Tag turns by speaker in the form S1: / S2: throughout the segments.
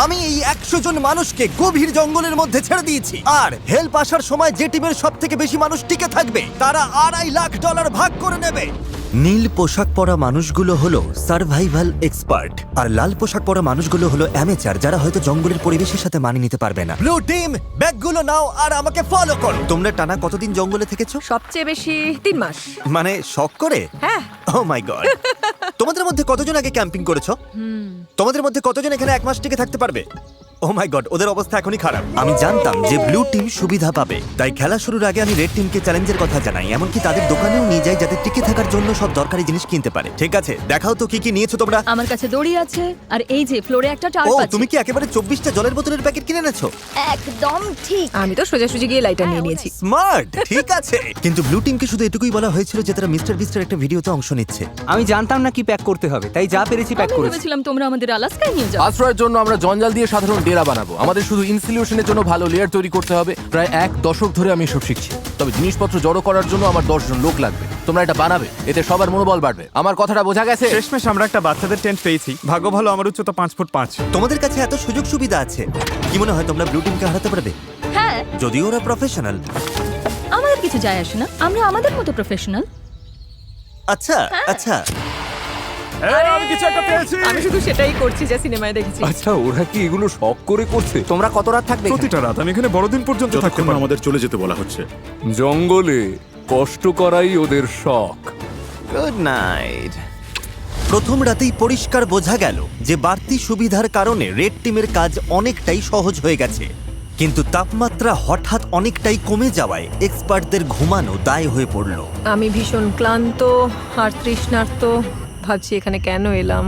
S1: আমি এই 100 জন মানুষকে গভীর জঙ্গলের মধ্যে ছেড়ে দিয়েছি, আর হেল্প আসার সময় যে টিমের সব থেকে বেশি মানুষ টিকে থাকবে তারা $2.5 লাখ ভাগ করে নেবে। নীল পোশাক পরা মানুষগুলো হলো সার্ভাইভাল এক্সপার্ট, আর লাল পোশাক পরা মানুষগুলো হলো অ্যামেচার, যারা হয়তো জঙ্গলের পরিবেশের সাথে মানিয়ে নিতে পারবে না। ব্লু টিম, ব্যাগগুলো নাও আর আমাকে ফলো করো। তোমরা টানা কতদিন জঙ্গলে থেকেছো?
S2: সবচেয়ে বেশি 3 মাস।
S1: মানে শখ করে?
S2: হ্যাঁ।
S1: ও মাই গড। তোমাদের মধ্যে কতজন আগে ক্যাম্পিং করেছো? তোমাদের মধ্যে কতজন এখানে 1 মাস টিকে থাকতে পারবে? ও মাই গড, ওদের অবস্থা এখনই খারাপ। আমি জানতাম যে ব্লু টিম সুবিধা পাবে, তাই খেলা শুরুর আগে আমি রেড টিমকে চ্যালেঞ্জের কথা জানাই, এমনকি তাদের দোকানেও নিয়ে যাই যাতে টিকে থাকার জন্য সব দরকারি জিনিস কিনতে পারে। ঠিক আছে, দেখাও তো কি কি নিয়েছো তোমরা।
S3: আমার কাছে দড়ি আছে, আর এই যে ফ্লোরে একটা
S1: ও,
S3: টার্প আছে।
S1: তুমি কি একেবারে 24টা জলের বোতলের প্যাকেট কিনে এনেছো?
S3: একদম ঠিক।
S2: আমি তো সোজাসুজি গিয়ে লাইটার নিয়ে নিয়েছি।
S1: স্মার্ট, ঠিক আছে। কিন্তু ব্লু টিমকে শুধু এটুকুই বলা হয়েছিল যে তারা মিস্টার বিস্টের একটা ভিডিওতে অংশ নিচ্ছে।
S4: আমি জানতাম না কি প্যাক করতে হবে, তাই যা পেরেছি প্যাক
S3: আমি
S4: করেছি।
S3: ভেবেছিলাম তোমরা আমাদের আলাস্কায় নিয়ে যাও।
S5: আশ্রয়ের জন্য আমরা জঞ্জাল দিয়ে সাধারণ ডেরা বানাবো। আমাদের শুধু ইনসিলিউশনের জন্য ভালো লেয়ার তৈরি করতে হবে। প্রায় 1 দশক ধরে আমি এসব শিখছি, তবে জিনিসপত্র জড়ো করার জন্য আমার 10 জন লোক লাগবে। তোমরা এটা বানাবে, এতে সবার মনোবল বাড়বে। আমার কথাটা বোঝা গেছে?
S6: শেষমেশ আমরা একটা বাচ্চাদের টেন্ট পেয়েছি। ভাগ্য ভালো, আমার উচ্চতা 5 ফুট 5।
S1: তোমাদের কাছে এত সুযোগ সুবিধা আছে, কি মনে হয় তোমরা ব্লু টিমকে হারাতে পারবে?
S3: হ্যাঁ,
S1: যদিও ওরা প্রফেশনাল।
S3: আমাদের কিছু যায় আসে না, আমরা আমাদের মতো প্রফেশনাল।
S1: আচ্ছা আচ্ছা,
S6: আমি কিছু একটা পেয়েছি।
S2: আমি শুধু সেটাই করছি যা সিনেমায় দেখেছি।
S4: আচ্ছা, ওরা কি এগুলো শখ করে করছে? তোমরা কত রাত থাকবে এখানে?
S6: প্রতিটা রাত আমি এখানে বড়দিন পর্যন্ত থাকতে
S7: যতক্ষণ না
S6: পারবো।
S7: আমাদের চলে যেতে বলা হচ্ছে।
S8: জঙ্গলে কষ্ট করাই ওদের শখ।
S1: Good night. প্রথম রাতেই পরিষ্কার বোঝা গেল যে বাড়তি সুবিধার কারণে রেড টিমের কাজ অনেকটাই সহজ হয়ে গেছে, কিন্তু তাপমাত্রা হঠাৎ অনেকটাই কমে যাওয়ায় এক্সপার্টদের ঘুমানো দায় হয়ে পড়ল।
S2: আমি ভীষণ ক্লান্ত আর তৃষ্ণার্ত, ভাবছি এখানে কেন এলাম।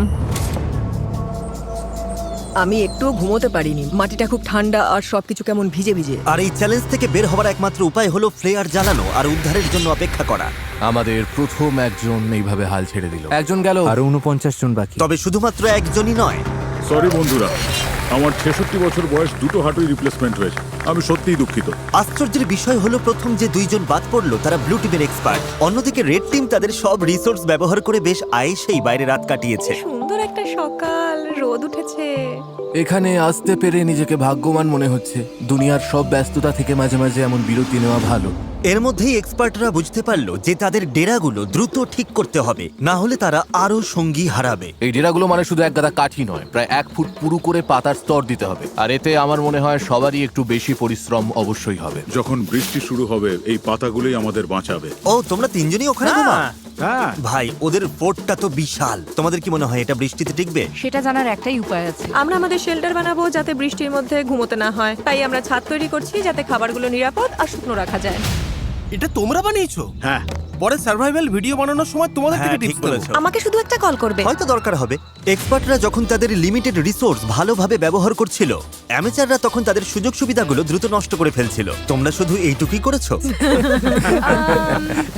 S2: আমি একটুও ঘুমোতে পারিনি, মাটিটা খুব ঠান্ডা আর সবকিছু কেমন ভিজে ভিজে।
S1: আর এই চ্যালেঞ্জ থেকে বের হওয়ার একমাত্র উপায় হলো ফ্লেয়ার জ্বালানো আর উদ্ধারের জন্য অপেক্ষা করা।
S5: আমাদের প্রথম একজন এইভাবে হাল ছেড়ে দিল। একজন গেল।
S4: আরো 49 জন বাকি।
S1: তবে শুধুমাত্র একজনই নয়,
S7: সরি বন্ধুরা, আমার 66 বছর বয়স, 2টো হাঁটুই রিপ্লেসমেন্ট হয়েছে। আমি সত্যিই দুঃখিত।
S1: আশ্চর্যের বিষয় হলো প্রথম যে 2 জন বাদ পড়লো তারা ব্লু টিমের এক্সপার্ট। অন্যদিকে রেড টিম তাদের সব রিসোর্স ব্যবহার করে বেশ আয়েসেই বাইরে রাত কাটিয়েছে।
S2: সুন্দর একটা সকাল, রোদ উঠেছে।
S5: এখানে আসতে পেরে নিজেকে ভাগ্যবান মনে হচ্ছে। দুনিয়ার সব ব্যস্ততা থেকে মাঝে মাঝে এমন বিরতি নেওয়া ভালো।
S1: এর মধ্যেই এক্সপার্টরা বুঝতে পারলো যে তাদের ডেরাগুলো দ্রুত ঠিক করতে হবে, না হলে তারা আরো সঙ্গী হারাবে।
S5: এই ডেরাগুলো মানে শুধু এক গাদা কাঠি নয়, প্রায় 1 ফুট পুরু করে পাতার স্তর দিতে হবে। আর এতে আমার মনে হয় সবারই একটু বেশি পরিশ্রম অবশ্যই হবে।
S7: যখন বৃষ্টি শুরু হবে এই পাতাগুলোই আমাদের বাঁচাবে।
S1: ও, তোমরা 3 জনই ওখানে ঘুমাও?
S7: হ্যাঁ,
S1: ভাই, ওদের ফোর্টটা তো বিশাল। তোমাদের কি মনে হয় এটা বৃষ্টিতে টিকবে?
S3: সেটা জানার একটাই উপায় আছে।
S2: আমরা আমাদের শেল্টার বানাবো যাতে বৃষ্টির মধ্যে ঘুমোতে না হয়, তাই আমরা ছাদ তৈরি করছি যাতে খাবারগুলো নিরাপদ আর শুকনো রাখা যায়।
S9: এটা তোমরা বানিয়েছো?
S7: হ্যাঁ।
S9: পরে সার্ভাইভাল ভিডিও বানানোর সময় তোমাদের থেকে
S1: হ্যাঁ, ঠিক
S9: টিপস দেবো।
S1: বলেছো।
S2: আমাকে শুধু একটা কল করবে।
S1: হয়তো দরকার হবে। এক্সপার্টরা যখন তাদের লিমিটেড রিসোর্স ভালোভাবে ব্যবহার করছিল, অ্যামেচাররা তখন তাদের সুযোগ সুবিধাগুলো দ্রুত নষ্ট করে ফেলছিল। তোমরা শুধু এইটুকুই করেছো।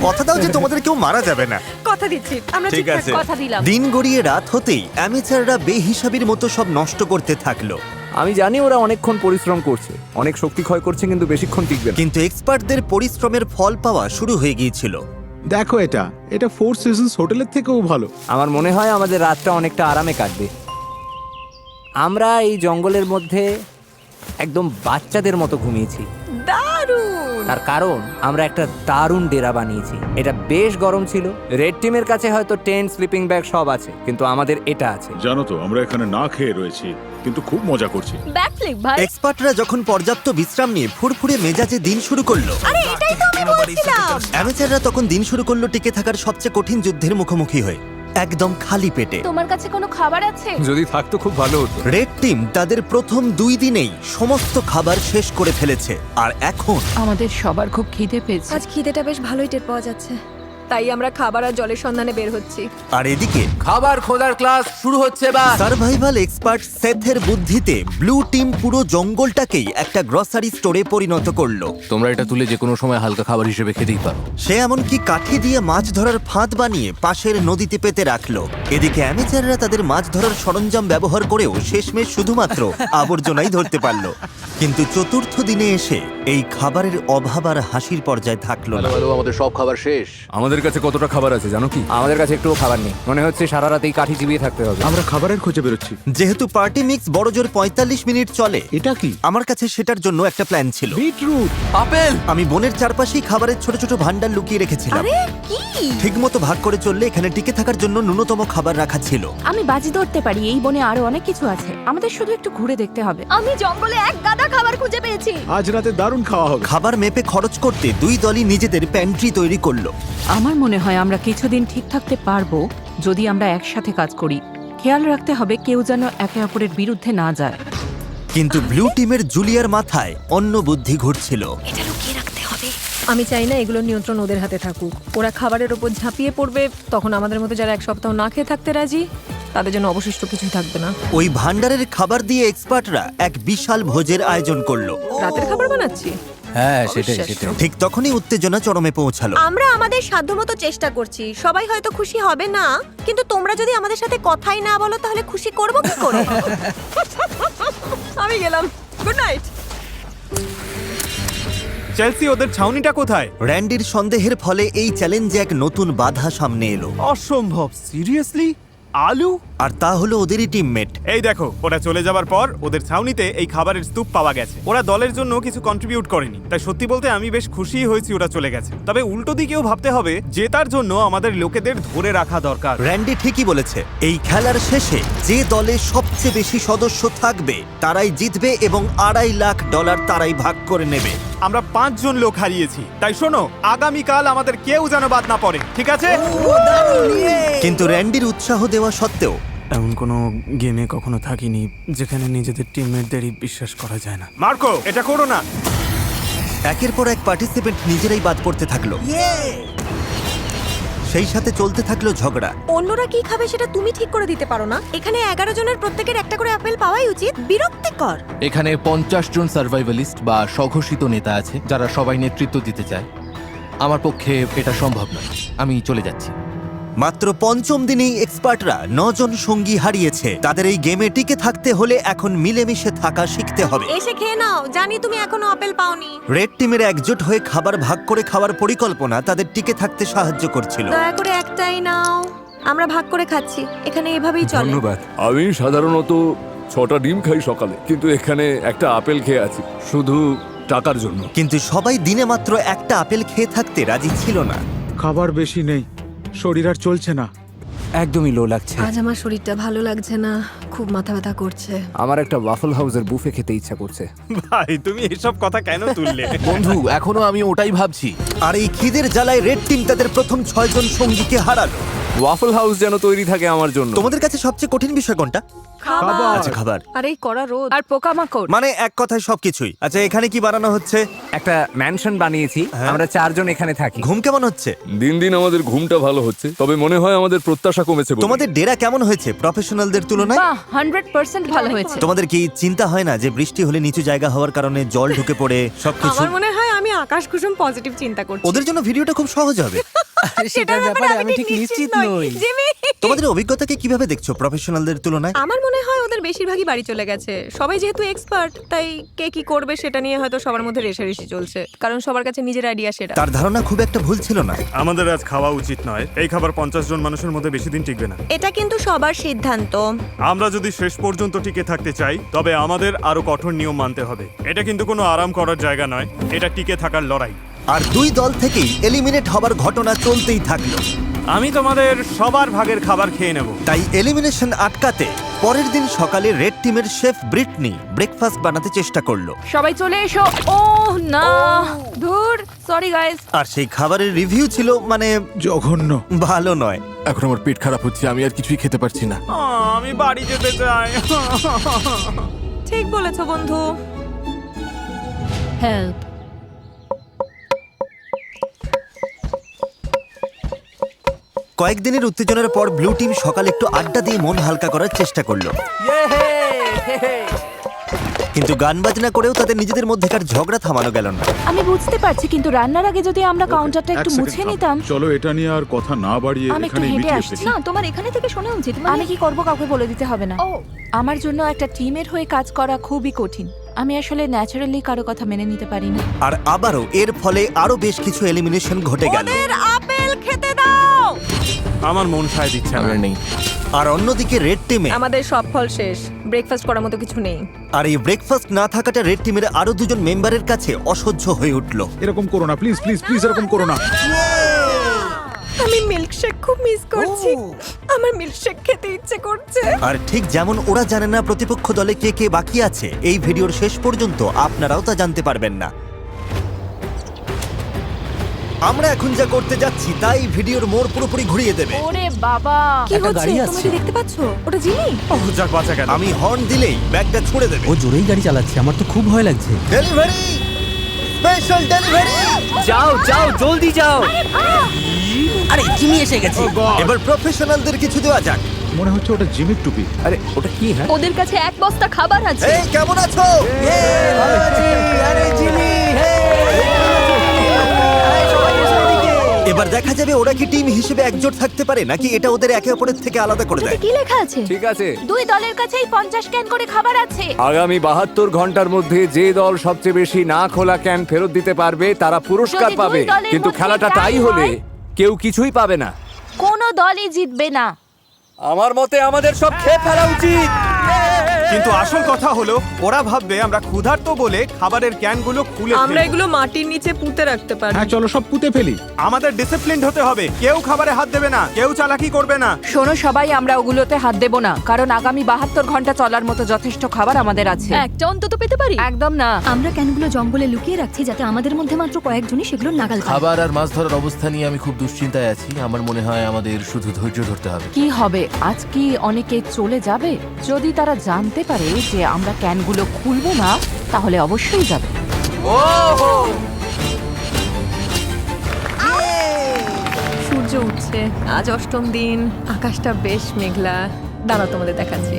S1: কথা দাও যে তোমাদের কেউ মারা যাবে না।
S2: কথা দিচ্ছি, আমরা
S1: ঠিক
S2: ঠিকঠাক
S1: আছে।
S3: কথা দিলাম।
S1: দিন গড়িয়ে রাত হতেই অ্যামেচাররা বেহিসাবির মতো সব নষ্ট করতে থাকলো।
S4: আমি জানি ওরা অনেকক্ষণ পরিশ্রম করছে, অনেক শক্তি ক্ষয় করছে, কিন্তু বেশিক্ষণ টিকবে না।
S1: কিন্তু এক্সপার্টদের পরিশ্রমের ফল পাওয়া শুরু হয়ে গিয়েছিল।
S7: দেখো, এটা 4 সিজনস হোটেলের থেকেও ভালো।
S4: আমার মনে হয় আমাদের রাতটা অনেকটা আরামে কাটবে। আমরা এই জঙ্গলের মধ্যে একদম বাচ্চাদের মতো ঘুমিয়েছি।
S2: দারুণ।
S4: তার কারণ আমরা একটা দারুণ ডেরা বানিয়েছি। এটা বেশ গরম ছিল। রেড টিমের কাছে হয়তো টেন্ট, স্লিপিং ব্যাগ সব আছে, কিন্তু আমাদের এটা আছে।
S7: জানো তো, আমরা এখানে না খেয়ে রয়েছি, কিন্তু খুব মজা করছি।
S3: ব্যাকফ্লিপ ভাই।
S1: এক্সপার্টরা যখন পর্যাপ্ত বিশ্রাম নিয়ে ফুরফুরে মেজাজে দিন শুরু করলো,
S2: আরে এটাই তো আমি বলছিলাম।
S1: অ্যামেচাররা তখন দিন শুরু করলো টিকে থাকার সবচেয়ে কঠিন যুদ্ধের মুখোমুখি হয়ে, একদম খালি পেটে।
S3: তোমার কাছে কোনো খাবার আছে?
S8: যদি থাকতো খুব ভালো হতো।
S1: রেড টিম তাদের প্রথম 2 দিনেই সমস্ত খাবার শেষ করে ফেলেছে, আর এখন
S3: আমাদের সবার খুব খিদে পেয়েছে।
S2: আজ খিদেটা বেশ ভালোই টের পাওয়া যাচ্ছে, তাই আমরা খাবার আর জলের সন্ধানে বের হচ্ছি।
S1: আর এদিকে
S5: খাবার খোঁজার ক্লাস শুরু হচ্ছে এবার।
S1: সার্ভাইভাল এক্সপার্ট সেথের বুদ্ধিতে ব্লু টিম পুরো জঙ্গলটাকেই একটা গ্রসারি স্টোরে পরিণত করলো।
S5: তোমরা এটা তুলে যে কোনো সময় হালকা খাবার হিসেবে খেতেই পারো।
S1: সে এমনকি কাঠি দিয়ে মাছ ধরার ফাঁদ বানিয়ে পাশের নদীতে পেতে রাখলো। এদিকে অ্যামেচাররা তাদের মাছ ধরার সরঞ্জাম ব্যবহার করেও শেষমেশ শুধুমাত্র আবর্জনাই ধরতে পারলো। কিন্তু চতুর্থ দিনে এসে এই খাবারের অভাব আর হাসির পর্যায়ে থাকলো না।
S5: ভালো, আমাদের সব খাবার শেষ।
S8: আমাদের আমাদের কাছে কতটা খাবার আছে জানো কি?
S4: আমাদের কাছে একটুও খাবার নেই, মনে হচ্ছে সারা রাতেই কাঠি চিবিয়ে থাকতে হবে।
S7: আমরা খাবারের খোঁজে বেরোচ্ছি।
S1: যেহেতু পার্টি মিক্স বড়জোর 45 মিনিট চলে,
S7: এটা কি?
S1: আমার কাছে সেটার জন্য একটা প্ল্যান ছিল।
S7: বিটরুট।
S5: আপেল!
S1: আমি বনের চারপাশেই খাবারের ছোট ছোট ভান্ডার লুকিয়ে রেখেছিলাম।
S3: আরে কি?
S1: ঠিকমতো ভাগ করে চললে এখানে টিকে থাকার জন্য ন্যূনতম খাবার রাখা ছিল।
S3: আমি বাজি ধরতে পারি এই বনে আরো অনেক কিছু আছে, আমাদের শুধু একটু ঘুরে দেখতে হবে। আমি জঙ্গলে এক গাদা খাবার খুঁজে পেয়েছি।
S7: আজ রাতে দারুণ খাওয়া হবে।
S1: খাবার মেপে খরচ করতে দুই দলই নিজেদের প্যান্ট্রি তৈরি করলো।
S10: আমার মনে হয় আমরা কিছুদিন ঠিক থাকতে পারবো যদি আমরা একসাথে কাজ করি। খেয়াল রাখতে হবে কেউ যেন একে অপরের বিরুদ্ধে না যায়।
S1: কিন্তু ব্লু টিমের জুলিয়ার মাথায় অন্য বুদ্ধি ঘুরছিল।
S3: এটা লুকিয়ে রাখতে হবে।
S2: আমি চাই না এগুলোর নিয়ন্ত্রণ ওদের হাতে থাকুক। ওরা খাবারের ওপর ঝাঁপিয়ে পড়বে, তখন আমাদের মতো যারা এক সপ্তাহ না খেয়ে থাকতে রাজি তাদের জন্য অবশিষ্ট কিছুই থাকবে না।
S1: ওই ভান্ডারের খাবার দিয়ে এক্সপার্টরা এক বিশাল ভোজের আয়োজন করলো।
S2: রাতের খাবার বানাচ্ছি।
S4: হ্যাঁ, সেটাই
S2: অবিশ্বাস্য।
S4: সেটাই।
S1: ঠিক তখনই উত্তেজনা চরমে পৌঁছালো।
S11: আমরা আমাদের সাধ্যমতো চেষ্টা করছি। সবাই হয়তো খুশি হবে না, কিন্তু তোমরা যদি আমাদের সাথে কথাই না বলো তাহলে খুশি করব কি করে?
S2: আমি গেলাম, গুড নাইট।
S6: চেলসি, ওদের ছাউনিটা কোথায়?
S1: র্যান্ডির সন্দেহের ফলে এই চ্যালেঞ্জে এক নতুন বাধা সামনে এলো।
S6: অসম্ভব, সিরিয়াসলি? আলু?
S1: আর তা হলো ওদেরই টিমমেট।
S6: এই দেখো, ওরা চলে যাবার পর ওদের ছাউনিতে এই খাবারের স্তূপ পাওয়া গেছে। ওরা দলের জন্য কিছু কন্ট্রিবিউট করেনি, তাই সত্যি বলতে আমি বেশ খুশি হয়েছি ওরা চলে গেছে। তবে উল্টো দিকেও ভাবতে হবে, জেতার জন্য আমাদের লোকেদের ধরে রাখা দরকার।
S1: র্যান্ডি ঠিকই বলেছে, এই খেলার শেষে যে দলে সবচেয়ে বেশি সদস্য থাকবে তারাই জিতবে এবং $2.5 লাখ তারাই ভাগ করে নেবে।
S6: আমরা 5 জন লোক হারিয়েছি, তাই শোনো, আগামীকাল আমাদের কেউ যেন বাদ না পড়ে, ঠিক আছে?
S1: কিন্তু র্যান্ডির উৎসাহ দেওয়া সত্ত্বেও
S9: এমন কোনো গেমে কখনো থাকিনি যেখানে নিজেদের টিমমেটদেরই বিশ্বাস করা যায় না।
S6: মার্কো, এটা করো না।
S1: একের পর এক পার্টিসিপেন্ট নিজেরাই বাদ পড়তে থাকলো। সেই সাথে চলতে থাকলো ঝগড়া।
S11: অন্যরা কি খাবে সেটা তুমি ঠিক করে দিতে পারো না? এখানে 11 জনের প্রত্যেকের একটা করে আপেল পাওয়াই উচিত। বিরক্তিকর।
S5: এখানে 50 জন সার্ভাইভালিস্ট বা স্বঘোষিত নেতা আছে যারা সবাই নেতৃত্ব দিতে চায়। আমার পক্ষে এটা সম্ভব নয়, আমি চলে যাচ্ছি।
S1: মাত্র 5ম দিনেই এক্সপার্টরা 9 জন সঙ্গী হারিয়েছে। তাদের এই গেমে টিকে থাকতে হলে এখন মিলেমিশে থাকা শিখতে হবে।
S11: এসে খেয়ে নাও, জানি তুমি এখনো আপেল পাওনি।
S1: রেড টিমের একজোট হয়ে খাবার ভাগ করে খাওয়ার পরিকল্পনা তাদের টিকে থাকতে সাহায্য করছিল।
S11: দয়া করে একটাই নাও, আমরা ভাগ করে খাচ্ছি। এখানে এভাবেই চলে।
S8: ধন্যবাদ। আমি সাধারণত 6টা ডিম খাই সকালে, কিন্তু এখানে একটা আপেল খেয়ে আছি শুধু টাকার জন্য।
S1: কিন্তু সবাই দিনে মাত্র একটা আপেল খেয়ে থাকতে রাজি ছিল না।
S7: খাবার বেশি নেই, শরীর আর চলছে না।
S4: একদমই লো লাগছে।
S2: আজ আমার শরীরটা ভালো লাগছে না, খুব মাথা ব্যথা করছে।
S4: আমার একটা ওয়াফল হাউসের বুফে খেতে ইচ্ছা করছে।
S6: ভাই, তুমি এসব কথা কেন তুললে?
S5: বন্ধু, এখনো আমি ওটাই ভাবছি।
S1: আর এই খিদের জ্বালায় রেড টিম তাদের প্রথম 6 জন সঙ্গীকে হারালো।
S8: ওয়াফল হাউস যেন তৈরি থাকে আমার জন্য।
S1: তোমাদের কাছে সবচেয়ে কঠিন বিষয় কোনটা?
S2: খাবার।
S1: আচ্ছা, খাবার।
S2: আর এই কড়া রোদ
S10: আর পোকামাকড়।
S1: মানে এক কথায় সবকিছুই। আচ্ছা, এখানে কি বানানো হচ্ছে?
S4: একটা ম্যানশন বানিয়েছি, আমরা 4 জন এখানে থাকি।
S1: ঘুম কেমন হচ্ছে?
S8: দিন দিন আমাদের ঘুমটা ভালো হচ্ছে, তবে মনে হয় আমাদের প্রত্যাশা কমেছে বলে।
S1: তোমাদের ডেরা কেমন হয়েছে প্রফেশনালদের তুলনায়?
S10: বাহ, 100% ভালো হয়েছে।
S1: তোমাদের কি চিন্তা হয় না যে বৃষ্টি হলে নিচু জায়গা হওয়ার কারণে জল ঢুকে পড়ে সবকিছু?
S2: আমার মনে হয় আমি আকাশ কুসুম পজিটিভ চিন্তা করছি।
S1: ওদের জন্য ভিডিওটা খুব সহজ হবে।
S11: সেটার ব্যাপারে আমি ঠিক নিশ্চিত নই। জিমি,
S1: তোমাদের অভিজ্ঞতাকে কিভাবে দেখছো প্রফেশনালদের তুলনায়?
S2: আমার মনে হয় ওদের বেশিরভাগই বাড়ি চলে গেছে। সবাই যেহেতু এক্সপার্ট, তাই কে কি করবে সেটা নিয়ে হয়তো সবার মধ্যে রেষারেষি চলছে, কারণ সবার কাছে নিজের আইডিয়া সেটা।
S1: তার ধারণা খুব একটা ভুল ছিল না।
S6: আমাদের আজ খাওয়া উচিত নয়। এই খাবার 50 জন মানুষের মধ্যে বেশি দিন টিকবে না।
S11: এটা কিন্তু সবার সিদ্ধান্ত।
S6: আমরা যদি শেষ পর্যন্ত টিকে থাকতে চাই, তবে আমাদের আরো কঠোর নিয়ম মানতে হবে। এটা কিন্তু কোনো আরাম করার জায়গা নয়, এটা টিকে থাকার লড়াই।
S1: আর দুই দল থেকেই এলিমিনেট হবার ঘটনা চলতেই থাকলো।
S6: আমি তোমাদের সবার ভাগের খাবার খেয়ে নেব।
S1: তাই এলিমিনেশন আটকাতে পরের দিন সকালে রেড টিমের শেফ ব্রিটনি ব্রেকফাস্ট বানাতে চেষ্টা করলো।
S10: সবাই চলে এসো। ও না, ধুর, সরি গাইস।
S1: আর সেই খাবারের রিভিউ ছিল মানে
S7: জঘন্য।
S1: ভালো নয়।
S5: এখন আমার পেট খারাপ হচ্ছে, আমি আর কিছুই খেতে পারছি না।
S6: আমি বাড়ি যেতে চাই।
S2: ঠিক বলেছো বন্ধু।
S10: হেল্প।
S1: কয়েকদিনের উত্তেজনার পর ব্লু টিম সকালে একটু আড্ডা দিয়ে মন হালকা করার চেষ্টা করলো। কিন্তু গান বাজনা করেও তাদের নিজেদের মধ্যেকার ঝগড়া থামানো গেল না।
S3: আমি বুঝতে পারছি, কিন্তু রান্নার আগে যদি আমরা কাউন্টারটা একটু
S7: এক সেকেন্ড
S3: মুছে
S7: থাম।
S3: নিতাম।
S7: চলো এটা নিয়ে আর কথা না বাড়িয়ে
S3: আমি একটু
S7: এখানে
S3: হেঁটে
S7: মিটিয়ে
S3: আসছি।
S7: ফেলি।
S3: না, তোমার এখানে থেকে শোনা উচিত। আমি কি করব কাউকে বলে দিতে হবে না। আমার জন্য একটা টিমের হয়ে কাজ করা খুবই কঠিন। আমি আসলে ন্যাচারালি কারো কথা মেনে নিতে পারি না।
S1: আর আবারও এর ফলে আরো বেশ কিছু এলিমিনেশন ঘটে গেল।
S11: ওদের আপেল খেতে
S6: আমার মন সায় দিচ্ছে না।
S5: আমার নেই।
S1: আর অন্যদিকে রেড টিমে
S2: আমাদের সব ফল শেষ, ব্রেকফাস্ট করার মতো কিছু নেই।
S1: আর এই ব্রেকফাস্ট না থাকাটা রেড টিমের আরো দুজন মেম্বারের কাছে অসহ্য হয়ে উঠলো।
S7: এরকম করো না প্লিজ প্লিজ প্লিজ, এরকম করো না।
S2: আমি মিল্কশেক খুব মিস করছি। আমার মিল্কশেক খেতে ইচ্ছে করছে।
S1: আর ঠিক যেমন ওরা জানে না প্রতিপক্ষ দলে কে কে বাকি আছে, এই ভিডিওর শেষ পর্যন্ত আপনারাও তা জানতে পারবেন না। আমরা এখন যা করতে যাচ্ছি তাই ভিডিওর মোড় পুরোপুরি ঘুরিয়ে দেবে।
S3: ওরে বাবা,
S2: কি হচ্ছে? তুমি কি দেখতে পাচ্ছ? ওটা জিমি।
S6: ওহ, যাক বাঁচা গেল।
S1: আমি হর্ন দিলেই ব্যাগটা ছুড়ে দেবে।
S9: ও জোরেই গাড়ি চালাচ্ছে, আমার তো খুব ভয় লাগছে।
S1: Delivery, special delivery.
S4: যাও যাও জলদি যাও।
S9: আরে জিমি এসে গেছে।
S1: এবার প্রফেশনালদের কিছু দেওয়া যাক।
S7: মনে হচ্ছে ওটা জিমির টুপি।
S4: আরে ওটা কি? হ্যাঁ
S11: ওদের কাছে এক বস্তা খাবার আছে।
S1: এই কেমন আছো?
S4: ভালো আছি। আরে জিমি,
S1: এবার দেখা যাবে ওরা কি টিম হিসেবে একজোট থাকতে পারে নাকি এটা ওদের একে অপরের থেকে আলাদা করে দেয়।
S11: কি লেখা আছে?
S4: ঠিক আছে।
S3: দুই দলের কাছেই 50 ক্যান করে খাবার আছে।
S4: আগামী 72 ঘন্টার মধ্যে যে দল সবচেয়ে বেশি না খোলা ক্যান ফেরত দিতে পারবে তারা পুরস্কার
S3: যদি দুই
S4: পাবে,
S3: দলের
S4: কিন্তু
S3: মধ্যে
S4: খেলাটা
S3: tie
S4: টাই হলে
S3: হয়,
S4: কেউ কিছুই পাবে না।
S3: কোনো দলই জিতবে না।
S4: আমার মতে আমাদের সব খেয়ে ফেলা উচিত।
S6: কিন্তু আসল কথা হলো ওরা ভাববে আমরা ক্ষুধার্ত বলে খাবারের ক্যানগুলো খুলে
S2: আমরা
S6: ফেলবো।
S2: এগুলো মাটির নিচে পুঁতে রাখতে পারি।
S7: হ্যাঁ চলো সব পুঁতে ফেলি।
S6: আমাদের ডিসিপ্লিনড হতে হবে। কেউ খাবারে হাত দেবে না, কেউ চালাকি করবে না।
S10: শোনো সবাই, আমরা ওগুলোতে হাত দেব না, কারণ আগামী 72 ঘন্টা চলার মতো যথেষ্ট খাবার আমাদের আছে।
S11: একটা অন্তত পেতে পারি।
S10: একদম না।
S11: আমরা ক্যানগুলো জঙ্গলে লুকিয়ে রাখছি যাতে আমাদের মধ্যে মাত্র কয়েকজনই সেগুলো নাগাল পায়।
S5: খাবার আর মাছ ধরার অবস্থা নিয়ে আমি খুব দুশ্চিন্তায় আছি। আমার মনে হয় আমাদের শুধু ধৈর্য ধরতে হবে।
S10: কি হবে, আজ কি অনেকে চলে যাবে? যদি তারা জানতে পারে যে আমরা ক্যানগুলো খুলবো না, তাহলে অবশ্যই যাবে।
S2: সূর্য উঠছে, আজ অষ্টম দিন, আকাশটা বেশ মেঘলা। দাঁড়াও তোমাদের দেখাচ্ছি।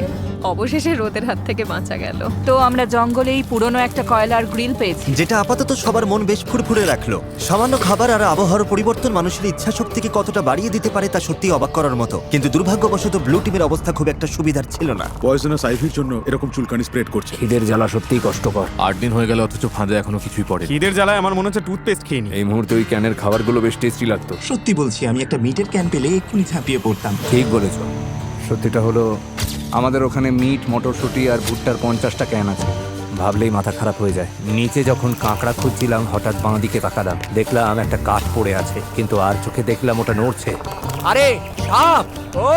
S2: অবশেষে রোদের হাত থেকে বাঁচা গেল।
S10: তো আমরা জঙ্গলেই পুরনো একটা কয়লার গ্রিল পেয়েছি।
S1: যেটা আপাতত সবার মন বেশ ফুরফুরে রাখলো। সামান্য খাবার আর আবহাওয়ার পরিবর্তন মানুষের ইচ্ছা শক্তিকে কতটা বাড়িয়ে দিতে পারে তা সত্যি অবাক করার মতো। কিন্তু দুর্ভাগ্যবশত ব্লু টিমের অবস্থা খুব একটা সুবিধার ছিল না।
S7: পয়জনাস আইভির জন্য এরকম চুলকানি স্প্রেড করছে।
S4: খিদের জ্বালা সত্যিই কষ্টকর।
S5: 8 দিন হয়ে গেল অথচ ফাঁদে এখনো কিছুই পড়ে।
S6: খিদের জ্বালায় আমার মনে হচ্ছে টুথপেস্ট খেয়ে নি।
S8: এই মুহূর্তে ওই ক্যানের খাবারগুলো বেশ টেস্টি লাগতো।
S9: সত্যি বলছি, আমি একটা মিটের ক্যান পেলে এক্ষুনি ঝাঁপিয়ে পড়তাম।
S4: ঠিক বলেছ। সত্যিটা হলো আমাদের ওখানে মিট, মটরশুঁটি আর ভুট্টার 50টা ক্যান আছে। ভাবলেই মাথা খারাপ হয়ে যায়। নিচে যখন কাঁকড়া খুঁজছিলাম হঠাৎ বাঁ দিকে তাকালাম, দেখলাম একটা কাঠ পড়ে আছে, কিন্তু আর চোখে দেখলাম ওটা নড়ছে। আরে সাপ! ও!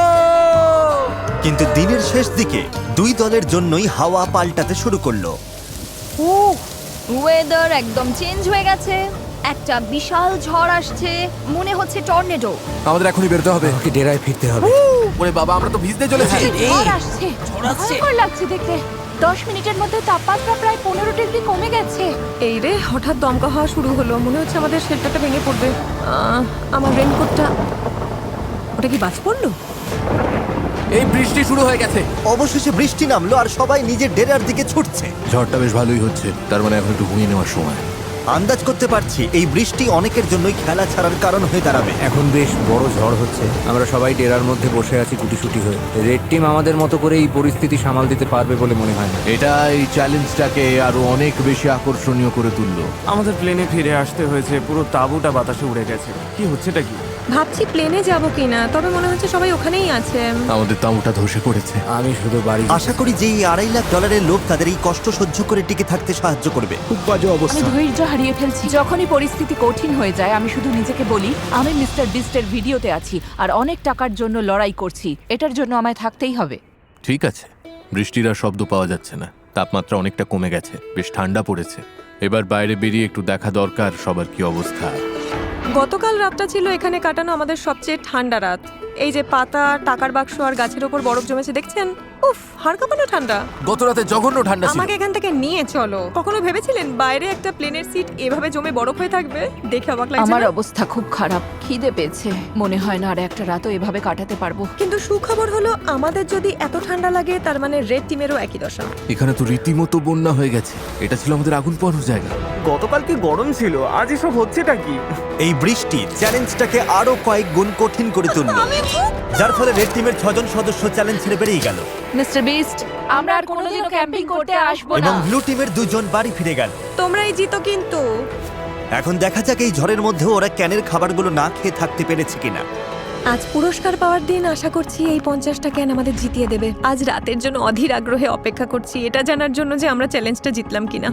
S1: কিন্তু দিনের শেষ দিকে দুই দলের জন্যই হাওয়া পাল্টাতে শুরু করলো।
S11: ওয়েদার একদম চেঞ্জ হয়ে গেছে। একটা বিশাল ঝড় আসছে, মনে হচ্ছে টর্নেডো।
S5: আমাদের এখনই বেরোতে হবে।
S4: আমাকে ডেরায় ফিরতে হবে।
S5: ওরে বাবা, আমরা তো ভিজতে চলেছি।
S3: ঝড় আসছে, ভয়ঙ্কর লাগছে দেখতে। 10 মিনিটের মধ্যে তাপমাত্রা প্রায় 15 ডিগ্রি কমে গেছে।
S2: এই রে, হঠাৎ দমকা হওয়া শুরু হলো। মনে হচ্ছে আমাদের শেল্টারটা ভেঙে পড়বে। আমার রেনকোটটা, ওটা কি বাজ পড়লো?
S5: এই বৃষ্টি শুরু হয়ে গেছে।
S1: অবশেষে বৃষ্টি নামলো আর সবাই নিজের ডেরার দিকে ছুটছে।
S5: ঝড়টা বেশ ভালোই হচ্ছে, তার মানে এখন একটু ঘুমিয়ে নেওয়ার সময়।
S1: আন্দাজ করতে পারছি এই বৃষ্টি অনেকের জন্যই খেলা ছাড়ার কারণ হয়ে দাঁড়াবে।
S4: এখন বেশ বড় ঝড় হচ্ছে। আমরা সবাই ডেরার মধ্যে বসে আছি গুটিসুটি হয়ে। রেড টিম আমাদের মতো করে এই পরিস্থিতি সামাল দিতে পারবে বলে মনে হয় না।
S5: এটা এই চ্যালেঞ্জটাকে আরো অনেক বেশি আকর্ষণীয় করে তুললো।
S6: আমাদের প্লেনে ফিরে আসতে হয়েছে, পুরো তাঁবুটা বাতাসে উড়ে গেছে। কি হচ্ছেটা কি?
S2: ভাবছি প্লেনে যাব কিনা, তবে মনে হচ্ছে সবাই ওখানেই আছে।
S5: আমাদের তাঁবুটা ধসে পড়েছে।
S4: আমি শুধু বাড়ি
S1: আশা করি যে এই $2.5 লাখ লোভ তাদের এই কষ্ট সহ্য করে টিকে থাকতে সাহায্য করবে।
S7: খুব বাজে
S10: আমি
S7: অবস্থা।
S10: ধৈর্য হারিয়ে ফেলছি। যখনই পরিস্থিতি কঠিন হয়ে যায়, আমি শুধু নিজেকে বলি আমি মিস্টার বিস্টের ভিডিওতে আছি আর অনেক টাকার জন্য লড়াই করছি। এটার জন্য আমায় থাকতেই হবে।
S5: ঠিক আছে, বৃষ্টির আর শব্দ পাওয়া যাচ্ছে না, তাপমাত্রা অনেকটা কমে গেছে, বেশ ঠান্ডা পড়েছে। এবার বাইরে বেরিয়ে একটু দেখা দরকার সবার কি অবস্থা।
S2: গতকাল রাতটা ছিল এখানে কাটানো আমাদের সবচেয়ে ঠান্ডা রাত। এই যে পাতা, টাকার বাক্স আর গাছের ওপর বরফ জমেছে দেখছেন? উফ, হাড় কাঁপানো ঠান্ডা।
S5: গত রাতে জঘন্য ঠান্ডা ছিল।
S2: আমাকে এখান থেকে নিয়ে চলো। কখনো ভেবেছিলেন বাইরে একটা প্লেনের সিট এভাবে জমে বরফ হয়ে থাকবে? দেখে অবাক লাগছে
S10: আমার
S2: না?
S10: অবস্থা খুব খারাপ, খিদে পেয়েছে। মনে হয় না আর একটা রাতও এভাবে কাটাতে পারবো।
S2: কিন্তু সুখবর হলো আমাদের যদি এত ঠান্ডা লাগে তার মানে রেড টিমেরও একই দশা।
S5: এখানে তো রীতিমতো বন্যা হয়ে গেছে। এটা ছিল আমাদের আগুন পোহানোর জায়গা।
S6: গতকাল কি গরম ছিল, আজ এসব হচ্ছেটা কি?
S1: এই বৃষ্টি চ্যালেঞ্জটাকে আরো কয়েক গুণ কঠিন করে তুললো, যার ফলে রেড টিমের 6 জন সদস্য চ্যালেঞ্জ ছেড়ে বেরিয়ে গেল
S10: মিস্টার বিস্ট, আমরা আর কোনোদিনও ক্যাম্পিং করতে আসবো না।
S1: এবং ব্লু টিমের 2 জন বাড়ি ফিরে গেল।
S2: তোমরাই জিতো কিন্তু।
S1: এখন দেখা যাক এই ঝড়ের মধ্যেও ওরা ক্যানের খাবারগুলো না খেয়ে থাকতে পেরেছে কিনা।
S2: আজ পুরস্কার পাওয়ার দিন, আশা করছি এই 50টা ক্যান আমাদের জিতিয়ে দেবে। আজ রাতের জন্য অধীর আগ্রহে অপেক্ষা করছি, এটা জানার জন্য যে আমরা চ্যালেঞ্জটা জিতলাম কিনা।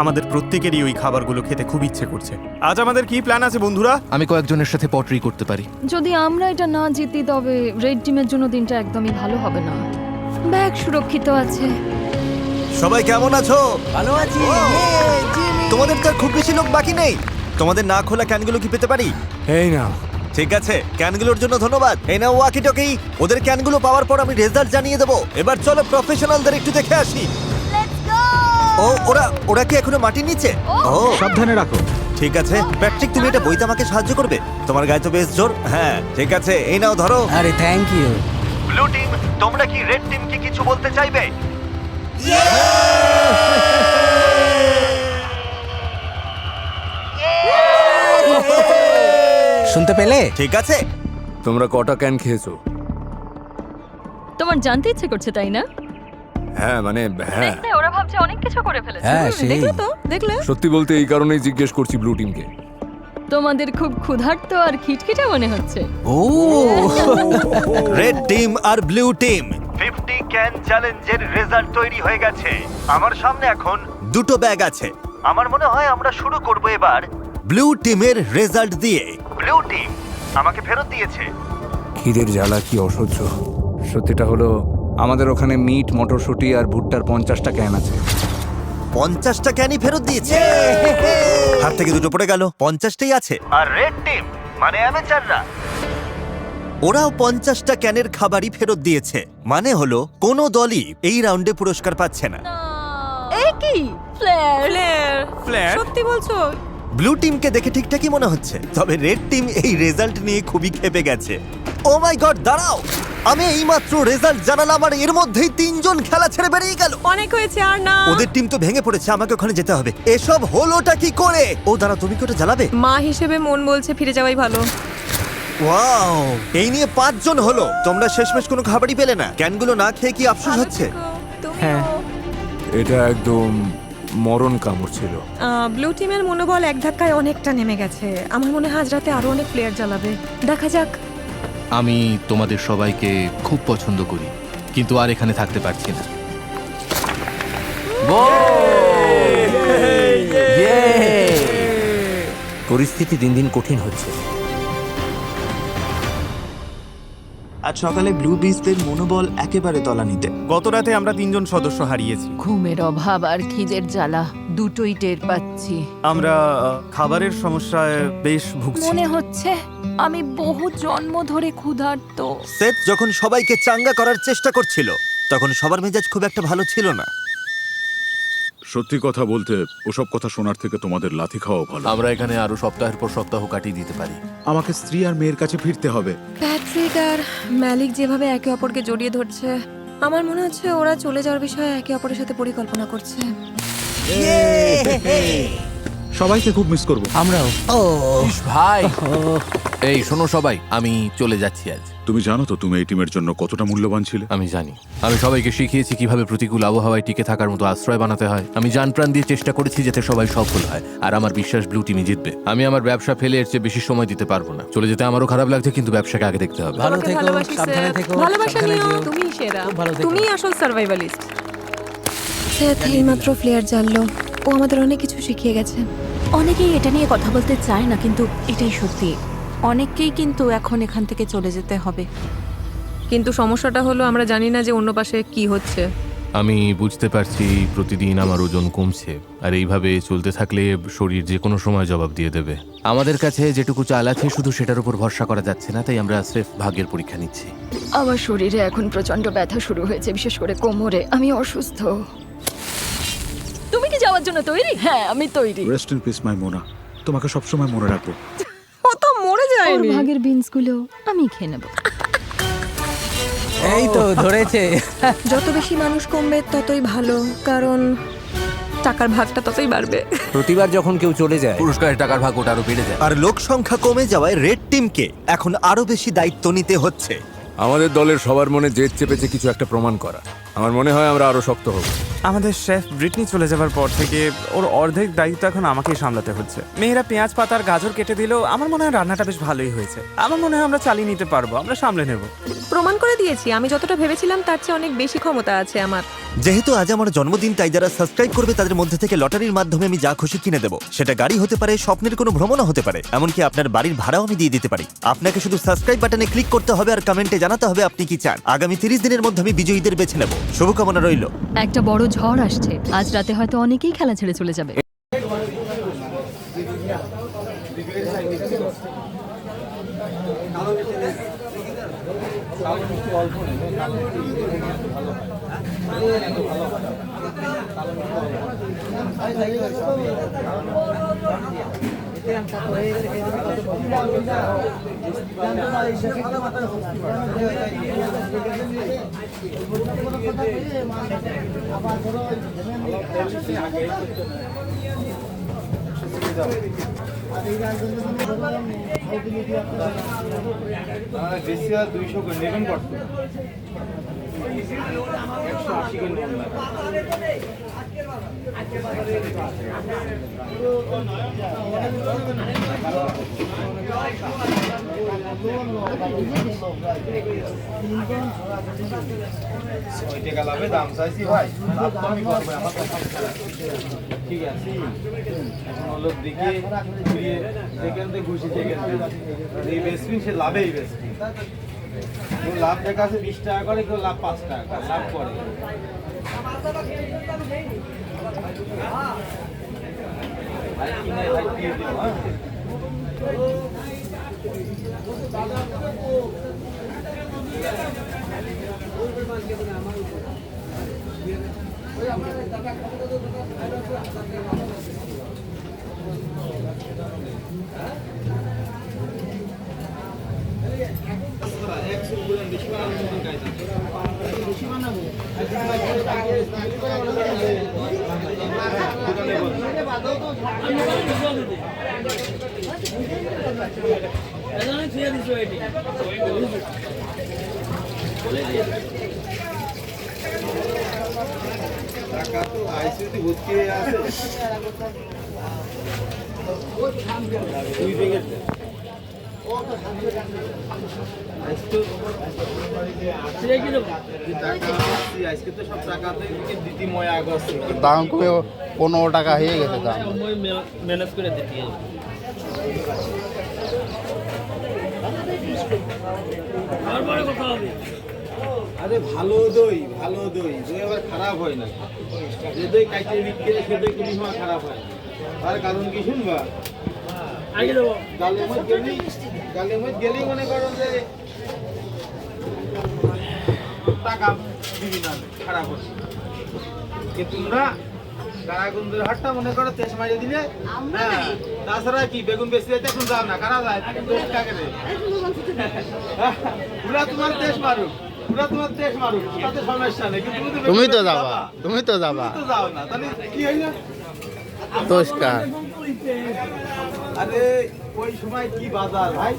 S6: আমাদের প্রত্যেকেরই ওই খাবারগুলো খেতে খুব ইচ্ছে করছে। আজ আমাদের কি প্ল্যান আছে বন্ধুরা?
S5: আমি কয়েকজনের সাথে পটরি করতে পারি।
S12: যদি আমরা এটা না জিতি তবে রেড টিমের জন্য দিনটা একদমই ভালো হবে না। ব্যাগ সুরক্ষিত আছে।
S1: সবাই কেমন আছো? ভালো আছি। তোমাদের তো আর খুব বেশি লোক বাকি নেই। তোমাদের না খোলা ক্যানগুলো কি পেতে পারি?
S4: এই না,
S1: ঠিক আছে, ক্যানগুলোর জন্য ধন্যবাদ। এই নাও ওয়াকি টকি। ওদের ক্যানগুলো পাওয়ার পর আমি রেজাল্ট জানিয়ে দেবো। এবার চলো প্রফেশনালদের একটু দেখে আসি। ও ওরা কি এখনো মাটির নিচে? ও
S6: সাবধানে রাখো।
S1: ঠিক আছে প্যাট্রিক, তুমি এটা বইতে আমাকে সাহায্য করবে? তোমার গায়ে তো বেশ জোর। হ্যাঁ ঠিক আছে, এই নাও ধরো।
S9: আরে থ্যাংক ইউ।
S1: ব্লু টিম, তোমরা কি রেড টিমকে কিছু বলতে চাইবে?
S9: শুনতে পেলে?
S1: ঠিক আছে।
S8: তোমরা কটা ক্যান খেয়েছো?
S12: তোমার জানতে ইচ্ছে করছে তাই না?
S8: হ্যাঁ মানে হ্যাঁ,
S12: ওরা ভাবছে অনেক কিছু করে ফেলেছে।
S9: হ্যাঁ সেই।
S2: দেখলে তো, দেখলে?
S8: সত্যি বলতে এই কারণেই জিজ্ঞেস করছি ব্লু টিমকে।
S12: তোমাদের খুব ক্ষুধার্ত আর খিটখিটে মনে হচ্ছে।
S9: ও
S1: রেড টিম আর ব্লু টিম 50 ক্যান চ্যালেঞ্জের রেজাল্ট তৈরি হয়ে গেছে। আমার সামনে এখন দুটো ব্যাগ আছে। আমার মনে হয় আমরা শুরু করব এবার ব্লু টিমের রেজাল্ট দিয়ে। ব্লু টিম আমাকে ফেরত দিয়েছে।
S4: খিদের জ্বালা কি অসহ্য। সত্যিটা হলো আমাদের ওখানে মিট, মটরশুঁটি আর ভুট্টার 50টা ক্যান আছে।
S1: 50টা ক্যানই ফেরত দিয়েছে। হাত থেকে দুটো পড়ে গেল, 50টাই আছে। আর রেড টিম মানে অ্যামেচাররা, ওরাও 50টা ক্যানের খাবারই ফেরত দিয়েছে। মানে হলো কোনো দলই এই রাউন্ডে পুরস্কার পাচ্ছে না।
S12: এই কি
S6: ফ্ল্যাট?
S2: সত্যি বলছো?
S1: ব্লু টিমকে দেখে ঠিকঠাকই মনে হচ্ছে, তবে রেড টিম এই রেজাল্ট নিয়ে খুবই ক্ষেপে গেছে। ও মাই গড, দাঁড়াও, আমি এইমাত্র রেজাল্ট জানালাম আর এর মধ্যেই 3 জন খেলা ছেড়ে বেরিয়ে গেল।
S2: অনেক হয়েছে, আর না।
S1: ওদের টিম তো ভেঙে পড়েছে, আমাকে ওখানে যেতে হবে। এসব হলোটা কি করে? ও দাঁড়া, তুমি কি ওটা জ্বালাবে?
S2: মা হিসেবে মন বলছে ফিরে যাওয়াই ভালো।
S1: ওয়াও, এই নিয়ে 5 জন হলো। তোমরা শেষমেশ কোনো খাবারই পেলে না। ক্যানগুলো না খেয়ে কি আফসোস হচ্ছে?
S2: হ্যাঁ।
S8: এটা একদম মরণ কামড় ছিল।
S2: ব্লু টিমের মনোবল এক ধাক্কায় অনেকটা নেমে গেছে। আমার মনে হয় আজ রাতে আরো অনেক প্লেয়ার জ্বালাবে। দেখা যাক।
S5: আমি তোমাদের সবাইকে খুব পছন্দ করি, কিন্তু আর এখানে থাকতে পারছি না।
S4: পরিস্থিতি দিন দিন কঠিন হচ্ছে।
S13: আজ সকালে ব্লু বিস্টদের মনোবল একেবারে তলানিতে।
S6: গত রাতে আমরা 3 জন সদস্য হারিয়েছি।
S10: ঘুমের অভাব আর খিদের জ্বালা দুটোই টের পাচ্ছি।
S6: আমরা খাবারের সমস্যায় বেশ ভুগছি।
S3: মনে হচ্ছে আমি বহু জন্ম ধরে ক্ষুধার্ত।
S1: সেথ যখন সবাইকে চাঙ্গা করার চেষ্টা করছিল, তখন সবার মেজাজ খুব একটা ভালো ছিল না।
S7: সত্যি কথা বলতে ওসব কথা শোনার থেকে তোমাদের লাথি খাওয়া ভালো।
S5: আমরা এখানে আরো সপ্তাহের পর সপ্তাহ কাটিয়ে দিতে পারি।
S13: আমাকে স্ত্রী আর মেয়ের কাছে ফিরতে হবে।
S2: প্যাট্রিক আর ম্যালিক যেভাবে একে অপরকে জড়িয়ে ধরছে, আমার মনে হচ্ছে ওরা চলে যাওয়ার বিষয়ে একে অপরের সাথে পরিকল্পনা করছে।
S13: সবাইকে খুব মিস করব।
S9: আমরাও।
S5: ইস ভাই, এই শোনো সবাই, আমি চলে যাচ্ছি আজ।
S7: তুমি জানো তো তুমি এই টিমের জন্য কতটা মূল্যবান ছিলে?
S5: আমি জানি। আমি সবাইকে শিখিয়েছি কিভাবে প্রতিকূল আবহাওয়ায় টিকে থাকার মতো আশ্রয় বানাতে হয়। আমি জান প্রাণ দিয়ে চেষ্টা করেছি যাতে সবাই সফল হয়, আর আমার বিশ্বাস ব্লু টিমই জিতবে। আমি আমার ব্যবসা ফেলে এর চেয়ে বেশি সময় দিতে পারবো না। চলে যেতে আমারও খারাপ লাগছে, কিন্তু ব্যবসাকে আগে দেখতে হবে।
S9: ভালো
S2: তোমাকে
S9: থেকো,
S2: ভালোবাসি,
S9: সাবধানে
S2: সেথ।
S9: থেকো,
S2: ভালোবাসা
S9: সাবধানে
S2: নিও।
S9: যেও।
S2: তুমিই সেরা।
S9: খুব ভালো থেকো।
S2: তুমিই আসল সার্ভাইভালিস্ট। সেথ এইমাত্র প্লেয়ার জানলো। ও আমাদের অনেক কিছু শিখিয়ে গেছে।
S3: অনেকেই এটা নিয়ে কথা বলতে চায় না, কিন্তু এটাই সত্যি। অনেককেই কিন্তু এখন এখান থেকে চলে যেতে হবে।
S2: কিন্তু সমস্যাটা হলো আমরা জানি না যে অন্য পাশে কি হচ্ছে।
S5: আমি বুঝতে পারছি প্রতিদিন আমার ওজন কমছে, আর এইভাবে চলতে থাকলে শরীর যে কোনো সময় জবাব দিয়ে দেবে। আমাদের কাছে যেটুকু চাল আছে শুধু সেটার উপর ভরসা করা যাচ্ছে না, তাই আমরা স্রেফ ভাগ্যের পরীক্ষা নিচ্ছি।
S12: আমার শরীরে এখন প্রচন্ড ব্যথা শুরু হয়েছে, বিশেষ করে কোমরে। আমি অসুস্থ। তুমি কি যাওয়ার জন্য তৈরি? হ্যাঁ, আমি তৈরি।
S13: রেস্ট ইন পিস মাই মোনা। তোমাকে সবসময় মনে রাখবো।
S2: ও তো মরে
S12: ওর
S2: যায়নি।
S12: ভাগের বিনসগুলো আমি খেয়ে নেব।
S9: এই তো ধরেছে।
S2: যত বেশি মানুষ কমবে ততই ভালো, কারণ টাকার ভাগটা ততই বাড়বে।
S4: প্রতিবার যখন কেউ চলে যায়,
S5: পুরস্কারের টাকার ভাগ ওটা আরো বেড়ে যায়।
S1: আর লোক সংখ্যা কমে যাওয়ায় রেড টিমকে এখন আরো বেশি দায়িত্ব নিতে হচ্ছে।
S8: আমাদের দলের সবার মনে জেদ চেপেছে কিছু একটা প্রমাণ করা।
S4: আমার মনে হয় আমরা আরো শক্ত হব।
S9: আমাদের শেফ ব্রিটনি চলে যাবার পর থেকে ওর অর্ধেক দায়িত্ব এখন আমাকেই সামলাতে হচ্ছে। মেয়েরা পেঁয়াজ পাতার গাজর কেটে দিলেও আমার মনে হয় রান্নাটা বেশ ভালোই হয়েছে। আমার মনে হয় আমরা চালিয়ে নিতে পারবো, আমরা সামলে নেব।
S2: প্রমাণ করে দিয়েছি আমি যতটা ভেবেছিলাম তার চেয়ে অনেক বেশি ক্ষমতা আছে আমার।
S1: যেহেতু আজ আমার জন্মদিন, তাই যারা সাবস্ক্রাইব করবে তাদের মধ্যে থেকে লটারির মাধ্যমে আমি যা খুশি কিনে দেবো। সেটা গাড়ি হতে পারে, স্বপ্নের কোনো ভ্রমণও হতে পারে, এমনকি আপনার বাড়ির ভাড়াও আমি দিয়ে দিতে পারি। আপনাকে শুধু সাবস্ক্রাইব বাটনে ক্লিক করতে হবে আর কমেন্টে জানাতে হবে আপনি কি চান। আগামী 30 দিনের মধ্যে আমি বিজয়ীদের বেছে নেব। শুভকামনা রইল।
S12: একটা বড় ঝড় আসছে, আজ রাতে হয়তো অনেকেই খেলা ছেড়ে চলে যাবে।
S14: দাম চাইছি ভাই, ঠিক আছে। এখন হলো দিকে যেখান থেকে ঘুষি এই বেসপিন সে লাভেই বেসপিন। কেউ লাভ দেখা আছে 20 টাকা করে, কেউ লাভ 5 টাকা লাভ করে। ভাই কিনে ভাই দিয়ে দিও। হ্যাঁ টাকা তো আইসিইউতে ভর্তি হয়ে আছে। দুই দিকে
S15: দাম কমে 15 টাকা হয়ে গেছে দাম।
S14: ম্যানেজ করে দিতে আরে ভালো দই, ভালো দই, দই আবার খারাপ হয় না। যে দই কাইতে বিক্রি সে দই কোনো সময় খারাপ হয় না। তার কারণ কি শুনবা? গালের মধ্যে গেলেই মনে করো যে টাকা দিবি না, খারাপ হচ্ছে। কিন্তু তোমরা গারাগুন্দের হাটটা মনে করো তেজ মারিয়ে দিলে, হ্যাঁ, তাছাড়া কি বেগুন বেশি যাইতে এখন যাও না, কারা যায় তেজ কাকে দেয়? পুরা তোমার তেজ মারুক, পুরা তোমার তেজ মারুক, তাতে সমস্যা নেই। কিন্তু
S15: তুমি তো যাবা, তুমি তো যাবা,
S14: তো যাও না, তাহলে কি হইলো?
S15: তোষকার।
S14: আরে ওই সময় কি বাজার ভাই,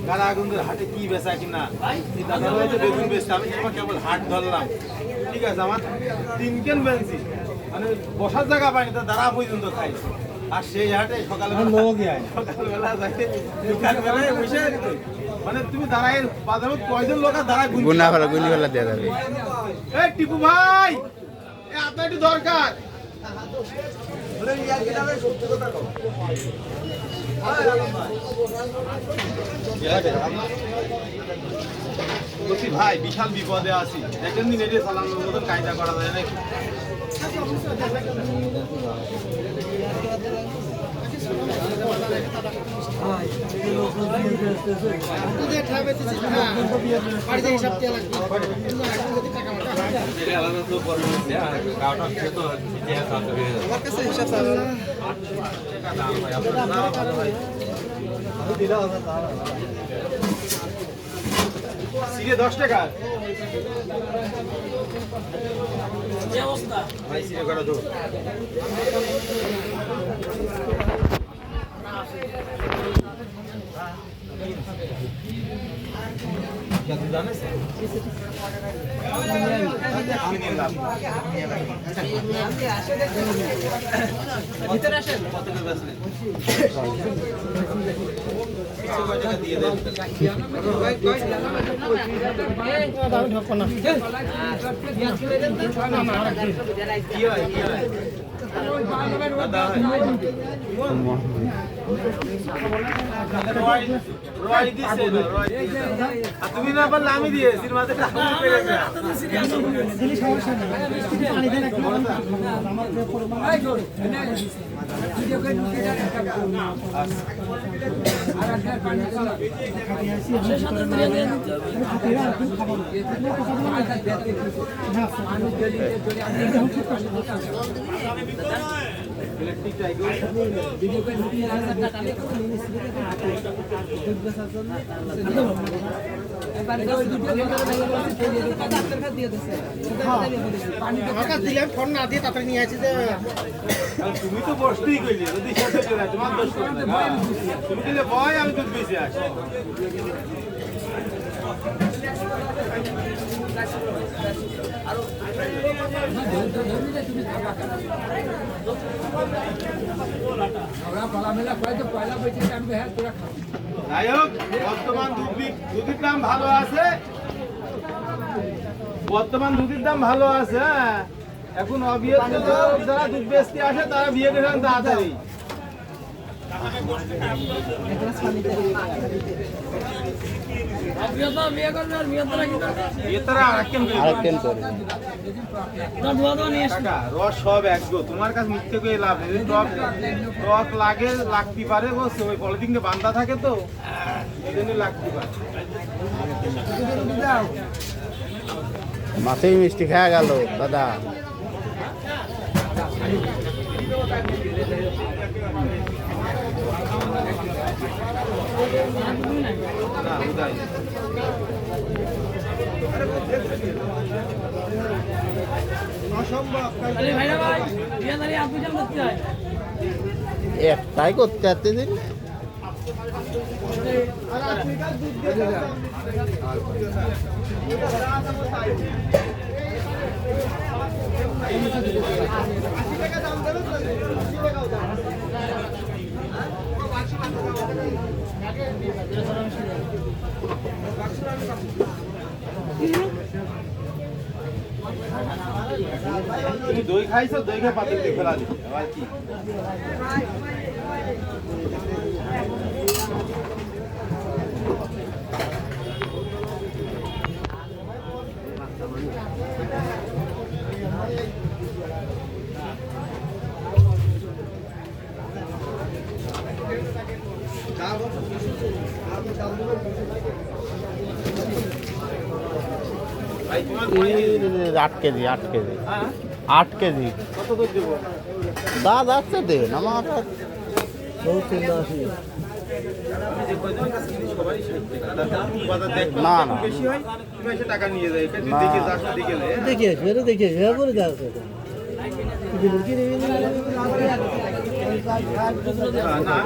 S14: গারাগুন্দের হাটে কি বেচা কিনা, দাদা ভাই তো বেগুন বেচছে, আমি কেবল হাট ধরলাম, ঠিক আছে, আমার 3 কেন বেঞ্চি, মানে বসার জায়গা পাইনি, তা দাঁড়া পর্যন্ত খাই। আর সেই হাটে সকালবেলা যাই, বিকালবেলায় বসে, মানে তুমি দাঁড়াই বাজারে কয়জন লোক দাঁড়ায়
S15: গুনা ফেলা দেওয়া যাবে।
S14: এই টিপু ভাই, আপনার একটু দরকার। ভাই বিশাল বিপদে আছি, দেখেন দিন এটি চালানোর মতন কায়দা করা যায় নাকি? সিরে 10 টাকা ভাই, সিরে করা দো। তুমি না পারলে আমি দিয়ে সিনেমাতে ফোন না দিয়ে তাড়াতাড়ি নিয়ে আসি যে তুমি তো বসতেই কইলে যদি শেষে চলে তোমার দোষ তুমি দিলে ভয় আমি দুধ বেশি আসি যাই হোক বর্তমান দুধের দাম ভালো আছে, বর্তমান দুধের দাম ভালো আছে। হ্যাঁ, এখন অবিয়াস যারা দুধ বেচতে আসে তারা বিয়ে করেন তাড়াতাড়ি। রস সব একগো, তোমার কাছে মিথ্যে করে লাভ নেই। টক লাগে লাগতে পারে, বলছে ওই পলিথিনকে বান্ধা থাকে তো এই জন্য লাগতে পারে।
S15: মাছেই মিষ্টি খাওয়া গেল দাদা। একটাই করতে আসতে দিন।
S14: তুমি দই খাইছো, দই খেয়ে পাতিল দিয়ে ফেলা দিচ্ছে আবার কি?
S15: আট কেজি 8 কেজি
S14: কত দই দেবো?
S15: দাদা আছে দেন আমার না না
S14: বেশি হয় তুমি এসে টাকা নিয়ে যাই, দেখে যাস না দেখে নে।
S15: দেখে করে যাচ্ছে
S14: না আমি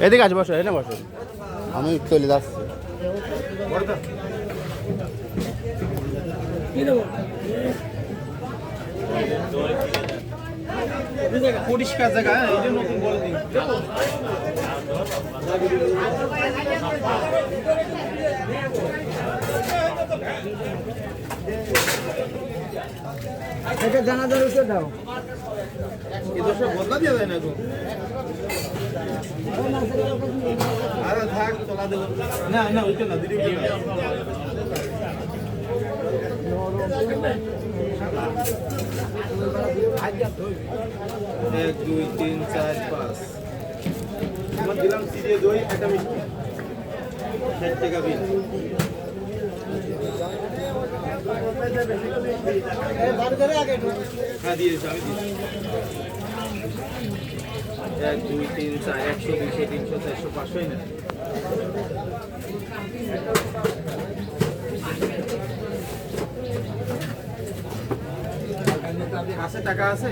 S15: এদিকে আছে, বসো এনে বসো, আমি চলে যাচ্ছি।
S14: পরিষ্কার জায়গা, এই যে নতুন বলে দিন।
S15: এটা জানাজার উঠে দাও।
S14: এই দোষটা বদলা দিয়ে যায় না গো। আরে থাক তোলা দেবো না, না ওইটা না, দিদি ওইটা না। 1 2 3 4 5 আমার দিলাম সিরিয়ে দই একটা মিষ্টি 60 টাকা বিল। হ্যাঁ দিয়েছি আমি দিয়েছি। 1 2 3 4 100 200 300 400 500 না। কাছে টাকা আছে